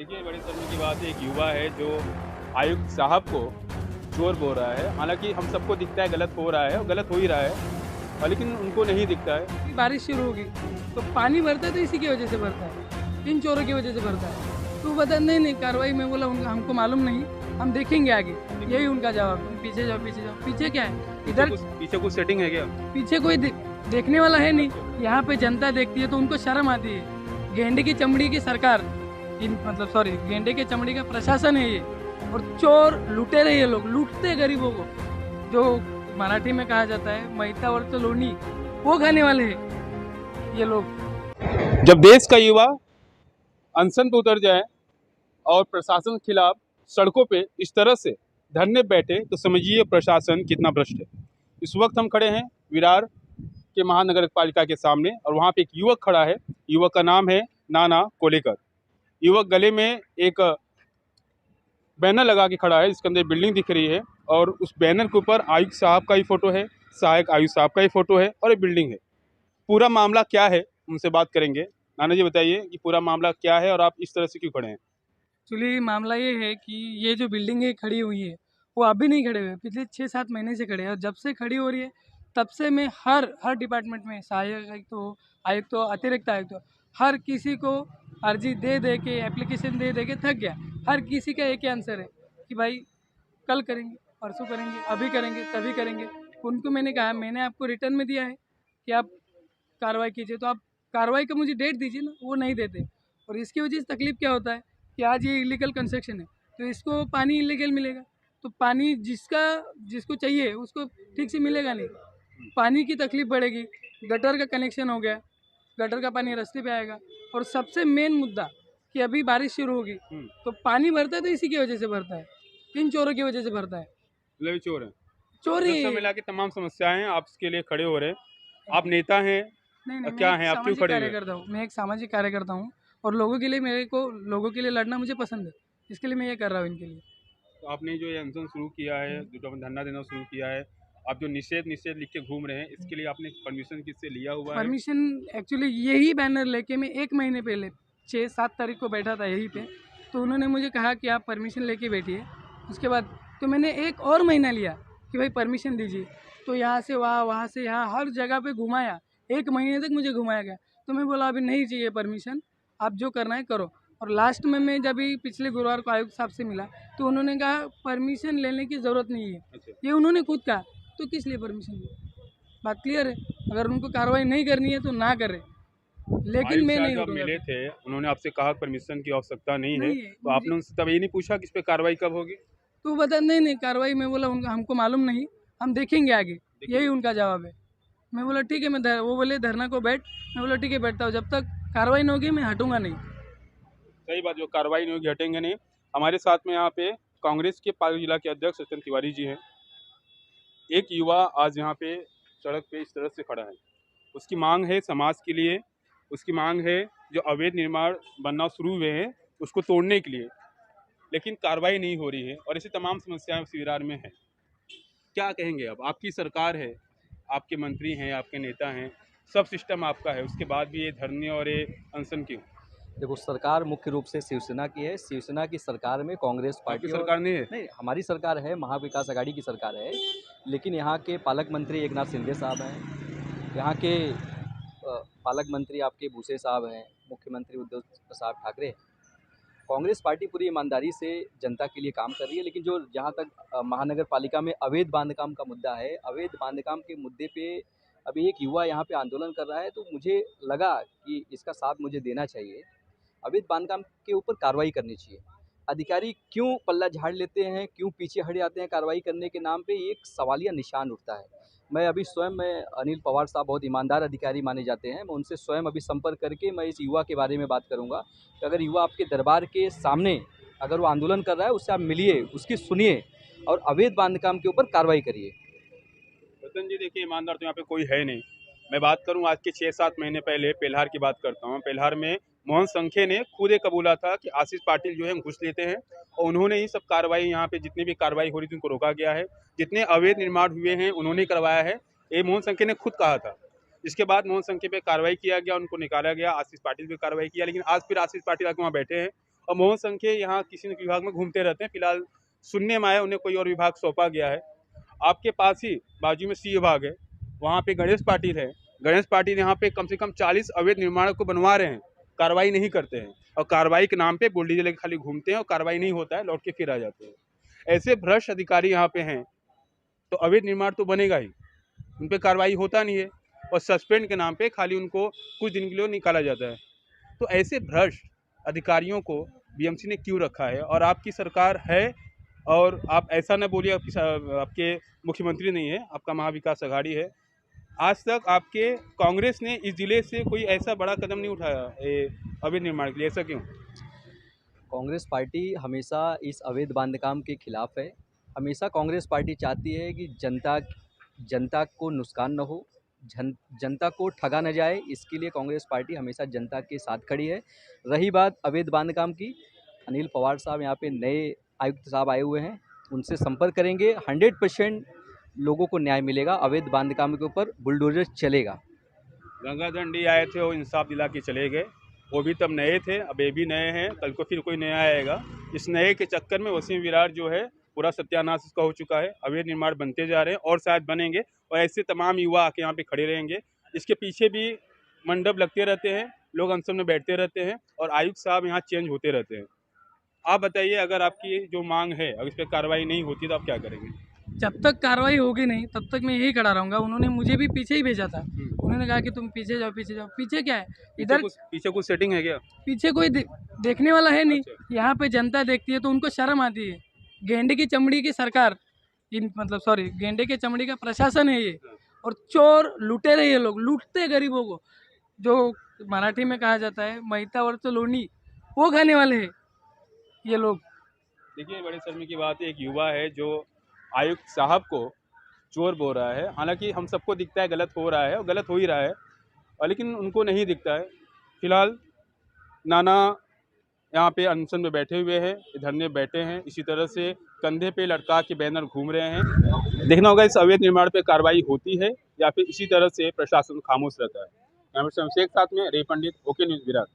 देखिए, बड़ी शर्म की बात है, एक युवा है जो आयुक्त साहब को चोर बोल रहा है। हालाँकि हम सबको दिखता है गलत हो रहा है और गलत हो ही रहा है, लेकिन उनको नहीं दिखता है। कि बारिश शुरू होगी तो पानी भरता है तो इसी की वजह से भरता है, इन चोरों की वजह से भरता है। तो बता नहीं कार्रवाई में बोला उनका हमको मालूम नहीं, हम देखेंगे आगे। यही उनका जवाब, पीछे जाओ पीछे जाओ। पीछे क्या है इधर, पीछे कुछ सेटिंग है क्या? पीछे कोई देखने वाला है नहीं। यहाँ पे जनता देखती है तो उनको शर्म आती है। गेंडे की चमड़ी की सरकार, मतलब सॉरी, गेंडे के चमड़ी का प्रशासन है ये, और चोर लुटेरे ये लोग लूटते गरीबों को। जो मराठी में कहा जाता है मैतावरचं लोणी, वो खाने वाले हैं ये लोग। जब देश का युवा अनशन पे उतर जाए और प्रशासन के खिलाफ सड़कों पे इस तरह से धरने बैठे तो समझिए प्रशासन कितना भ्रष्ट है। इस वक्त हम खड़े हैं विरार के महानगर पालिका के सामने और वहाँ पे एक युवक खड़ा है। युवक का नाम है नाना कोलेकर। युवक गले में एक बैनर लगा के खड़ा है जिसके अंदर बिल्डिंग दिख रही है और उस बैनर के ऊपर आयुक्त साहब का ही फोटो है, सहायक आयुक्त साहब का ही फोटो है और एक बिल्डिंग है। पूरा मामला क्या है उनसे बात करेंगे। नाना जी बताइए कि पूरा मामला क्या है और आप इस तरह से क्यों खड़े हैं? एक्चुअली मामला ये है कि ये जो बिल्डिंग है खड़ी हुई है, वो अभी नहीं खड़े हुए, पिछले 6-7 महीने से खड़े हैं। और जब से खड़ी हो रही है तब से मैं हर डिपार्टमेंट में, सहायक आयुक्त हो, अतिरिक्त आयुक्त हो, हर किसी को अर्जी दे दे के, एप्लीकेशन दे दे के थक गया। हर किसी का एक ही आंसर है कि भाई कल करेंगे, परसों करेंगे, अभी करेंगे, तभी करेंगे। उनको मैंने कहा, मैंने आपको रिटर्न में दिया है कि आप कार्रवाई कीजिए, तो आप कार्रवाई का मुझे डेट दीजिए ना, वो नहीं देते। और इसकी वजह से तकलीफ क्या होता है कि आज ये इलीगल कंस्ट्रक्शन है तो इसको पानी इलीगल मिलेगा, तो पानी जिसको चाहिए उसको ठीक से मिलेगा नहीं, पानी की तकलीफ बढ़ेगी। गटर का कनेक्शन हो गया, गटर का पानी रास्ते पे आएगा। और सबसे मेन मुद्दा कि अभी बारिश शुरू होगी तो पानी भरता है तो इसी की वजह से भरता है, इन चोरों की वजह से भरता है। मतलब चोर है। चोरी सब मिला के तमाम समस्याएं आप इसके लिए खड़े हो रहे हैं। आप नेता हैं? नहीं नहीं, मैं क्या एक हैं आप, क्यों सामाजिक खड़े हुए हैं? कार्यकर्ता हूँ, मैं एक सामाजिक कार्यकर्ता हूँ। और लोगों के लिए लड़ना मुझे पसंद है, इसके लिए मैं ये कर रहा हूँ इनके लिए। तो आपने जो ये अनशन शुरू किया है, जो आपने धरना देना शुरू किया है, आप जो निषेध निषेध लिख के घूम रहे हैं, इसके लिए आपने परमिशन किससे लिया हुआ है? परमिशन, एक्चुअली यही बैनर लेके मैं 1 महीने पहले 6-7 तारीख को बैठा था यहीं पे। तो उन्होंने मुझे कहा कि आप परमिशन लेके बैठिए। उसके बाद तो मैंने एक और महीना लिया कि भाई परमिशन दीजिए। तो यहाँ से वहाँ, वहाँ से यहाँ, हर जगह पे घुमाया। 1 महीने तक मुझे घुमाया गया। तो मैं बोला अभी नहीं चाहिए परमिशन, आप जो करना है करो। और लास्ट में मैं जब भी पिछले गुरुवार को आयुक्त साहब से मिला तो उन्होंने कहा परमिशन लेने की ज़रूरत नहीं है। अच्छा। ये उन्होंने खुद कहा, तो किस लिए परमिशन ली? बात क्लियर है। अगर उनको कार्रवाई नहीं करनी है तो ना करें, लेकिन आयुक्त मैं साहब नहीं जब उठूंगा। मिले थे, उन्होंने आपसे कहा परमिशन की आवश्यकता नहीं है, नहीं है तो मुझे, आपने उनसे तब ये नहीं पूछा कि इस पे कार्रवाई कब होगी? तो बता नहीं कार्रवाई, मैं बोला उनका हमको मालूम नहीं, हम देखेंगे आगे। यही उनका जवाब है। मैं बोला ठीक है, वो बोले धरना को बैठ। मैं बोला ठीक है बैठता हूँ, जब तक कार्रवाई नहीं होगी मैं हटूंगा नहीं। सही बात, जो कार्रवाई नहीं होगी हटेंगे नहीं। हमारे साथ में यहाँ पे कांग्रेस के पाली जिला के अध्यक्ष सत्येंद्र तिवारी जी हैं। एक युवा आज यहाँ पे सड़क पे इस तरह से खड़ा है। उसकी मांग है समाज के लिए, उसकी मांग है जो अवैध निर्माण बनना शुरू हुए हैं उसको तोड़ने के लिए, लेकिन कार्रवाई नहीं हो रही है और ऐसी तमाम समस्याएं उस विरार में है। क्या कहेंगे? अब आपकी सरकार है, आपके मंत्री हैं, आपके नेता हैं, सब सिस्टम आपका है, उसके बाद भी ये धरने और ये अनशन क्यों? देखो, सरकार मुख्य रूप से शिवसेना की है। शिवसेना की सरकार में कांग्रेस आपकी पार्टी और सरकार नहीं है? नहीं, हमारी सरकार है, महाविकास आघाड़ी की सरकार है। लेकिन यहाँ के पालक मंत्री एकनाथ शिंदे साहब हैं, यहाँ के पालक मंत्री आपके भूसे साहब हैं, मुख्यमंत्री उद्धव साहब ठाकरे हैं। कांग्रेस पार्टी पूरी ईमानदारी से जनता के लिए काम कर रही है। लेकिन जो जहाँ तक महानगर पालिका में अवैध बांधकाम का मुद्दा है, अवैध बांधकाम के मुद्दे पे अभी एक युवा यहाँ पे आंदोलन कर रहा है, तो मुझे लगा कि इसका साथ मुझे देना चाहिए। अवैध बांधकाम के ऊपर कार्रवाई करनी चाहिए। अधिकारी क्यों पल्ला झाड़ लेते हैं, क्यों पीछे हट जाते हैं कार्रवाई करने के नाम पे, ये एक सवालिया निशान उठता है। मैं अनिल पवार साहब बहुत ईमानदार अधिकारी माने जाते हैं, मैं उनसे स्वयं अभी संपर्क करके मैं इस युवा के बारे में बात करूंगा कि अगर युवा आपके दरबार के सामने अगर वो आंदोलन कर रहा है, उससे आप मिलिए, उसकी सुनिए और अवैध बांधकाम के ऊपर कार्रवाई करिए। रतन जी देखिए, ईमानदार तो यहाँ पे कोई है नहीं। मैं बात करूँ आज के 6-7 महीने पहले पेल्हार की बात करता हूँ। पेल्हार में मोहन संखे ने खुद ये कबूला था कि आशीष पाटिल जो है घूस लेते हैं और उन्होंने ही सब कार्रवाई, यहाँ पे जितनी भी कार्रवाई हो रही थी उनको रोका गया है। जितने अवैध निर्माण हुए हैं उन्होंने करवाया है, ये मोहन संखे ने खुद कहा था। इसके बाद मोहन संखे पे कार्रवाई किया गया, उनको निकाला गया, आशीष पाटिल पे कार्रवाई किया, लेकिन आज फिर आशीष पाटिल आके वहाँ बैठे हैं और मोहन संख्य यहाँ किसी न किसी विभाग में घूमते रहते हैं। फिलहाल सुनने में आया उन्हें कोई और विभाग सौंपा गया है। आपके पास ही बाजू में सी विभाग है, वहाँ पे गणेश पाटिल है। गणेश पाटिल यहाँ पे कम से कम 40 अवैध निर्माण को बनवा रहे हैं, कार्रवाई नहीं करते हैं और कार्रवाई के नाम पे बुलडोजर लेके खाली घूमते हैं और कार्रवाई नहीं होता है, लौट के फिर आ जाते हैं। ऐसे भ्रष्ट अधिकारी यहाँ पे हैं तो अवैध निर्माण तो बनेगा ही, उन पर कार्रवाई होता नहीं है और सस्पेंड के नाम पे खाली उनको कुछ दिन के लिए निकाला जाता है। तो ऐसे भ्रष्ट अधिकारियों को बीएमसी ने क्यों रखा है? और आपकी सरकार है और आप ऐसा न बोलिए आपके मुख्यमंत्री नहीं है, आपका महाविकास अघाड़ी है। आज तक आपके कांग्रेस ने इस जिले से कोई ऐसा बड़ा कदम नहीं उठाया अवैध निर्माण के लिए, ऐसा क्यों? कांग्रेस पार्टी हमेशा इस अवैध बांधकाम के खिलाफ है। हमेशा कांग्रेस पार्टी चाहती है कि जनता को नुकसान न हो, जनता को ठगा न जाए, इसके लिए कांग्रेस पार्टी हमेशा जनता के साथ खड़ी है। रही बात अवैध बांधकाम की, अनिल पवार साहब यहाँ पे नए आयुक्त साहब आए हुए हैं, उनसे संपर्क करेंगे। 100% लोगों को न्याय मिलेगा। अवैध बांधकाम के ऊपर बुलडोजर चलेगा। गंगादंडी आए थे, वो इंसाफ दिला के चले गए, वो भी तब नए थे, अब ये भी नए हैं, कल को फिर कोई नया आएगा। इस नए के चक्कर में वसीम विरार जो है पूरा सत्यानाश इसका हो चुका है। अवैध निर्माण बनते जा रहे हैं और शायद बनेंगे और ऐसे तमाम युवा आके यहाँ पे खड़े रहेंगे। इसके पीछे भी मंडप लगते रहते हैं, लोग अनशन में बैठते रहते हैं और आयुक्त साहब यहाँ चेंज होते रहते हैं। आप बताइए, अगर आपकी जो मांग है अगर इस पर कार्रवाई नहीं होती तो आप क्या करेंगे? जब तक कार्रवाई होगी नहीं तब तक मैं यही खड़ा रहूँगा। उन्होंने मुझे भी पीछे ही भेजा था, उन्होंने कहा कि तुम पीछे जाओ पीछे जाओ। पीछे क्या है? इधर पीछे कुछ सेटिंग है क्या? पीछे कोई देखने वाला है नहीं। अच्छा। यहाँ पे जनता देखती है तो उनको शर्म आती है। गेंडे की चमड़ी की सरकार, मतलब सॉरी, गेंडे की चमड़ी का प्रशासन है ये, और चोर लुटेरे ये लोग लूटते गरीबों को। जो मराठी में कहा जाता है मैतावरचं लोणी, वो खाने वाले हैं ये लोग। देखिए, बड़े शर्म की बात है, एक युवा है जो आयुक्त साहब को चोर बोल रहा है। हालांकि हम सबको दिखता है गलत हो रहा है और गलत हो ही रहा है, और लेकिन उनको नहीं दिखता है। फिलहाल नाना यहाँ पे अनशन में बैठे हुए हैं, धरने बैठे हैं, इसी तरह से कंधे पे लटका के बैनर घूम रहे हैं। देखना होगा इस अवैध निर्माण पे कार्रवाई होती है या फिर इसी तरह से प्रशासन खामोश रहता है। कैमरा पर्सन शेख साथ में रे पंडित, ओके न्यूज़ विराट।